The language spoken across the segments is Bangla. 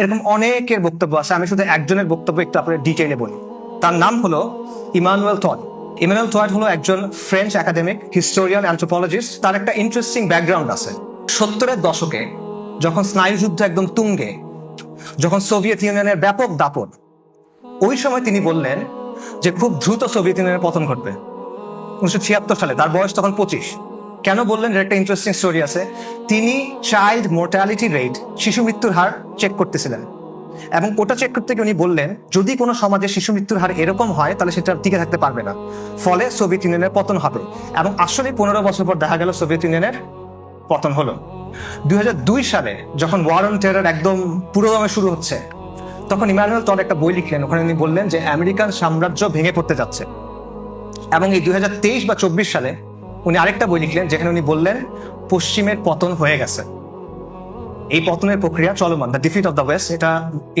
এরকম অনেকের বক্তব্য আছে, আমি শুধু একজনের বক্তব্য একটু আপনাদের ডিটেইলে বলি। তার নাম হলো ইমানুয়েল টড। ইমানুয়েল টড হলো একজন ফ্রেঞ্চ একাডেমিক, হিস্টোরিয়ান, অ্যানথ্রোপোলজিস্ট। তার একটা ইন্টারেস্টিং ব্যাকগ্রাউন্ড আছে। 70-এর দশকে যখন স্নায়ুযুদ্ধ একদম তুঙ্গে, যখন সোভিয়েত ইউনিয়নের ব্যাপক দাপট, ওই সময় তিনি বললেন যে খুব দ্রুত সোভিয়েত ইউনিয়নের পতন ঘটবে 1976 সালে। তার বয়স তখন 25। কেন বললেন, এর একটা ইন্টারেস্টিং স্টোরি আছে। তিনি চাইল্ড মোর্টালিটি রেট, শিশু মৃত্যুর হার চেক করতেছিলেন, এবং ওটা চেক করতে গিয়ে উনি বললেন যদি কোনো সমাজে শিশু মৃত্যুর হার এরকম হয় তাহলে সেটা টিকে থাকতে পারবে না, ফলে সোভিয়েত ইউনিয়নের পতন হবে। এবং আসলে 15 বছর পর দেখা গেল সোভিয়েত ইউনিয়নের পতন হলো। 2002 সালে যখন ওয়ার অন টেরর একদম পুরোদমে শুরু হচ্ছে, তখন ইমানুয়েল টড একটা বই লিখলেন। ওখানে উনি বললেন যে আমেরিকান সাম্রাজ্য ভেঙে পড়তে যাচ্ছে। এবং এই 2023 বা 24 সালে উনি আরেকটা বই লিখলেন, যেখানে উনি বললেন পশ্চিমের পতন হয়ে গেছে, এই পতনের প্রক্রিয়া চলমান, the defeat of the West. এটা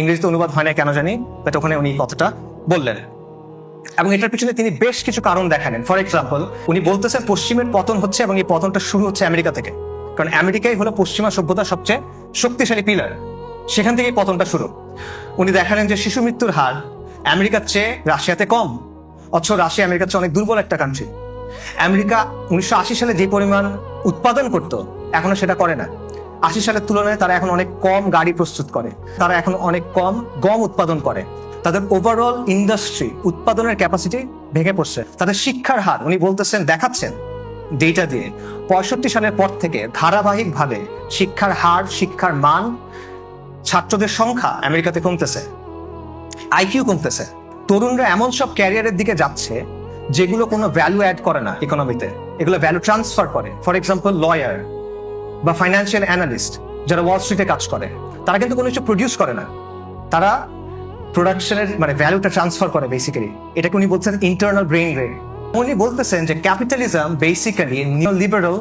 ইংরেজিতে অনুবাদ হয় না কেন জানি, বাট ওখানে উনি কথাটা বললেন। এবং এটার পিছনে তিনি বেশ কিছু কারণ দেখালেন। ফর এক্সাম্পল, উনি বলতেছেন পশ্চিমের পতন হচ্ছে এবং এই পতনটা শুরু হচ্ছে আমেরিকা থেকে, কারণ আমেরিকাই হলো পশ্চিমা সভ্যতার সবচেয়ে শক্তিশালী পিলার, সেখান থেকেই পতনটা শুরু। উনি দেখালেন যে শিশু মৃত্যুর হার আমেরিকার চেয়ে রাশিয়াতে কম, অথচ রাশিয়া আমেরিকার চেয়ে অনেক দুর্বল একটা কান্ট্রি। আমেরিকা 1980 সালে যে পরিমাণ উৎপাদন করত, এখনো সেটা করে না। 80 সালের তুলনায় তারা এখন অনেক কম গাড়ি প্রস্তুত করে, তারা এখন অনেক কম গম উৎপাদন করে। তাদের ওভারঅল ইন্ডাস্ট্রি উৎপাদনের ক্যাপাসিটি ভেঙে পড়ছে। তাদের শিক্ষার হার, উনি বলতেছেন, দেখাচ্ছেন ডেটা দিয়ে, 65 সালের পর থেকে ধারাবাহিকভাবে শিক্ষার হার, শিক্ষার মান, ছাত্রদের সংখ্যা আমেরিকাতে কমতেছে, আইকিউ কমতেছে। তরুণরা এমন সব ক্যারিয়ারের দিকে যাচ্ছে যেগুলো কোনো ভ্যালু অ্যাড করে না ইকোনমিতে, এগুলো ভ্যালু ট্রান্সফার করে। ফর এক্সাম্পল, লয়ার বা ফাইন্যান্সিয়াল অ্যানালিস্ট যারা ওয়াল স্ট্রিটে কাজ করে, তারা কিন্তু কোনো কিছু প্রডিউস করে না, তারা প্রোডাকশনের মানে ভ্যালুটা ট্রান্সফার করে বেসিক্যালি। এটাকে উনি বলছেন ইন্টারনাল ব্রেইন ড্রেন। উনি বলতেছেন যে ক্যাপিটালিজম বেসিক্যালি নিও লিবারাল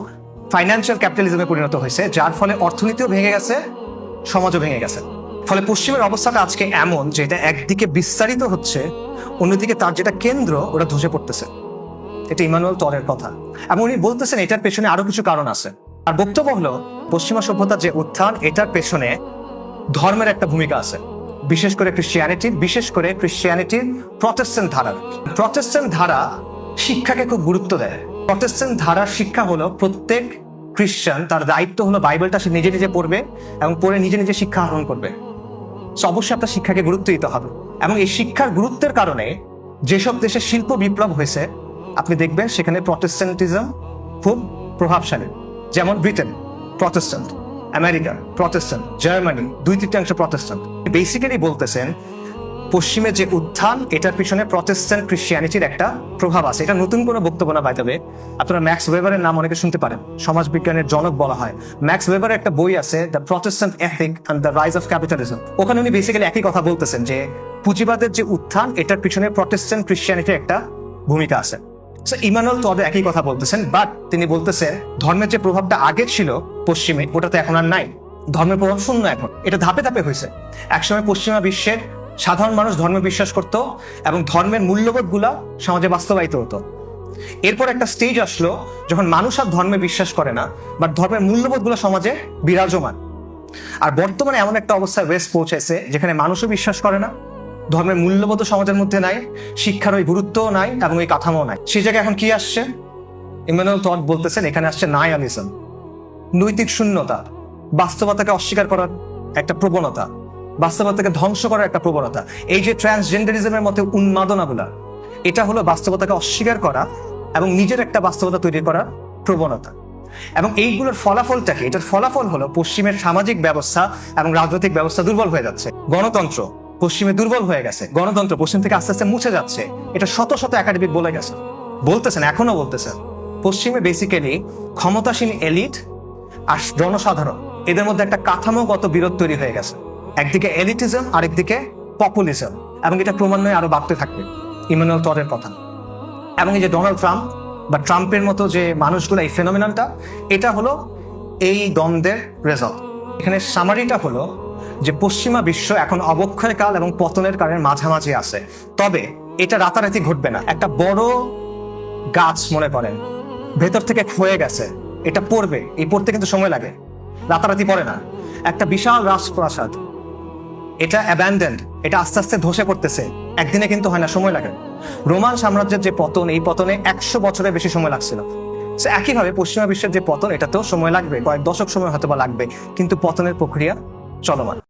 ফাইন্যান্সিয়াল ক্যাপিটালিজমে পরিণত হয়েছে, যার ফলে অর্থনীতিও ভেঙে গেছে, সমাজও ভেঙে গেছে। ফলে পশ্চিমের অবস্থাটা আজকে এমন যে এটা একদিকে বিস্তারিত হচ্ছে, অন্যদিকে তার যেটা কেন্দ্র ওটা ধসে পড়তেছে। এটা ইমানুয়েল টডের কথা। এবং উনি বলতেছেন এটার পেছনে আরো কিছু কারণ আছে। আর বক্তব্য হলো পশ্চিমা সভ্যতার যে উত্থান, এটার পেছনে ধর্মের একটা ভূমিকা আছে, বিশেষ করে ক্রিশ্চিয়ানিটির প্রটেস্ট্যান্ট ধারার। প্রটেস্ট্যান্ট ধারা শিক্ষাকে খুব গুরুত্ব দেয়। প্রটেস্ট্যান্ট ধারার শিক্ষা হলো প্রত্যেক খ্রিস্টান তার দায়িত্ব হলো বাইবেলটা সে নিজে নিজে পড়বে এবং পড়ে নিজে নিজে শিক্ষা আহরণ করবে। অবশ্যই আপনার শিক্ষাকে গুরুত্ব দিতে হবে। এবং এই শিক্ষার গুরুত্বের কারণে যেসব দেশে শিল্প বিপ্লব হয়েছে আপনি দেখবেন সেখানে প্রটেস্ট্যান্টিজম খুব প্রভাবশালী। যেমন Britain Protestant, America Protestant, Germany 2/3 Protestant. Basically বলতেছেন পশ্চিমে যে উত্থান, এটার পিছনে প্রটেস্ট্যান্ট ক্রিশ্চিয়ানিটির একটা প্রভাব আছে। এটা নতুন কোনো বক্তব্য না, বাইতে হবে। আপনারা ম্যাক্স ওয়েবারের নাম অনেকে শুনতে পারেন, সমাজবিজ্ঞানের জনক বলা হয়। ম্যাক্স ওয়েবারের একটা বই আছে, the Protestant ethic and the rise of capitalism. ওখানে উনি বেসিক্যালি একই কথা বলতেছেন যে পুঁজিবাদের যে উত্থান, এটার পিছনে প্রটেস্ট্যান্ট ক্রিশ্চিয়ানিটির একটা ভূমিকা আছে। ইমানুয়েল টড একই কথা বলতেছেন, বাট তিনি বলতেছেন ধর্মের যে প্রভাবটা আগে ছিল পশ্চিমে, ওটা তো এখন আর নাই। ধর্মের প্রভাব শূন্য এখন, এটা ধাপে ধাপে হয়েছে। একসময় পশ্চিমা বিশ্বের সাধারণ মানুষ ধর্মে বিশ্বাস করত এবং ধর্মের মূল্যবোধ গুলা সমাজে বাস্তবায়িত হতো। এরপর একটা স্টেজ আসলো যখন মানুষ আর ধর্মে বিশ্বাস করে না, বাট ধর্মের মূল্যবোধ গুলো সমাজে বিরাজমান। আর বর্তমানে এমন একটা অবস্থায় ওয়েস্ট পৌঁছেছে যেখানে মানুষও বিশ্বাস করে না, ধর্মের মূল্যবোধ সমাজের মধ্যে নাই, শিক্ষার ওই গুরুত্বও নাই এবং ওই কাঠামো নাই। সেই জায়গায় এখন কি আসছে? ইমানুয়েল টড বলতেছেন এখানে আসছে নায়ালিজম, নৈতিক শূন্যতা, বাস্তবতাকে অস্বীকার করার একটা প্রবণতা, বাস্তবতাকে ধ্বংস করার একটা প্রবণতা। এই যে ট্রান্সজেন্ডারিজমের মতো উন্মাদনাগুলা, এটা হলো বাস্তবতাকে অস্বীকার করা এবং নিজের একটা বাস্তবতা তৈরি করার প্রবণতা। এবং এইগুলোর ফলাফলটা কি? এটার ফলাফল হলো পশ্চিমের সামাজিক ব্যবস্থা এবং রাজনৈতিক ব্যবস্থা দুর্বল হয়ে যাচ্ছে। গণতন্ত্র পশ্চিমে দুর্বল হয়ে গেছে, গণতন্ত্র পশ্চিম থেকে আস্তে আস্তে মুছে যাচ্ছে। এটা শত শত একাডেমিক বলতেছেন, এখনো বলতেছেন। পশ্চিমে বেসিক্যালি ক্ষমতাসীন এলিট আর জনসাধারণ, এদের মধ্যে একটা কাঠামোগত বিরোধ তৈরি হয়ে গেছে। একদিকে এলিটিজম, আরেকদিকে পপুলিজম, এবং এটা ক্রমান্বয়ে আরো বাড়তে থাকবে, ইমানুয়েল টডের কথা। এবং এই যে ডোনাল্ড ট্রাম্প বা ট্রাম্পের মতো যে মানুষগুলো, এই ফেনোমেননটা, এটা হলো এই দ্বন্দ্বের রেজাল্ট। এখানে সামারিটা হলো যে পশ্চিমা বিশ্ব এখন অবক্ষয়কাল এবং পতনের কারণে মাঝামাঝি আছে। তবে এটা রাতারাতি ঘটবে না। একটা বড় গাছ মনে করেন ভেতর থেকে ক্ষয়ে গেছে, এটা পড়বে, এই পড়তে কিন্তু সময় লাগে, রাতারাতি পড়ে না। একটা বিশাল রাজপ্রাসাদ এটা অ্যাবান্ডেন্ড, এটা আস্তে আস্তে ধসে পড়তেছে, একদিনে কিন্তু হয় না, সময় লাগে। রোমান সাম্রাজ্যের যে পতন, এই পতনে 100 বছরের বেশি সময় লাগছিল। একইভাবে পশ্চিমা বিশ্বের যে পতন, এটাতেও সময় লাগবে, কয়েক দশক সময় হয়তো বা লাগবে, কিন্তু পতনের প্রক্রিয়া চলমান।